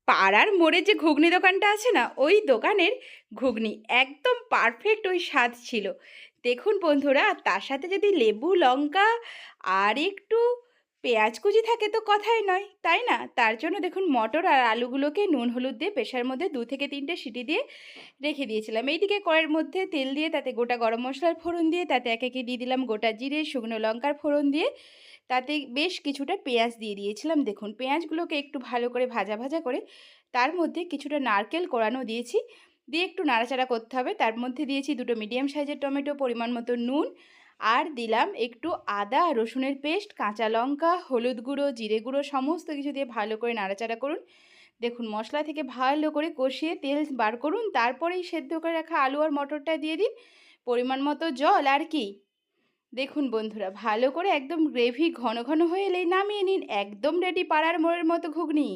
পাড়ার মোড়ে যে ঘুগনি দোকানটা আছে না, ওই দোকানের ঘুগনি একদম পারফেক্ট ওই স্বাদ ছিল। দেখুন বন্ধুরা, তার সাথে যদি লেবু লঙ্কা আর একটু পেঁয়াজ কুচি থাকে তো কথাই নয়, তাই না? তার জন্য দেখুন মটর আর আলুগুলোকে নুন হলুদ দিয়ে প্রেশার মধ্যে 2 থেকে 3টে সিটি দিয়ে রেখে দিয়েছিলাম। এইদিকে কড়াইয়ের মধ্যে তেল দিয়ে তাতে গোটা গরম মশলার ফোড়ন দিয়ে তাতে একে একে দিয়ে দিলাম গোটা জিরে শুকনো লঙ্কার ফোড়ন দিয়ে তাতে বেশ কিছুটা পেঁয়াজ দিয়ে দিয়েছিলাম। দেখুন পেঁয়াজগুলোকে একটু ভালো করে ভাজা ভাজা করে তার মধ্যে কিছুটা নারকেল কোড়ানো দিয়েছি, দিয়ে একটু নাড়াচাড়া করতে হবে। তার মধ্যে দিয়েছি 2 মিডিয়াম সাইজের টমেটো, পরিমাণ মতো নুন, আর দিলাম একটু আদা রসুনের পেস্ট, কাঁচা লঙ্কা, হলুদ গুঁড়ো, জিরে গুঁড়ো সমস্ত কিছু দিয়ে ভালো করে নাড়াচাড়া করুন। দেখুন মশলা থেকে ভালো করে কষিয়ে তেল বার করুন, তারপরেই সেদ্ধ করে রাখা আলু আর মটরটা দিয়ে দিন, পরিমাণ মতো জল। আর কি, দেখুন বন্ধুরা ভালো করে একদম গ্রেভি ঘন ঘন হয়ে এলেই নামিয়ে নিন। একদম রেডি পাড়ার মোড়ের মতো ঘুগনি।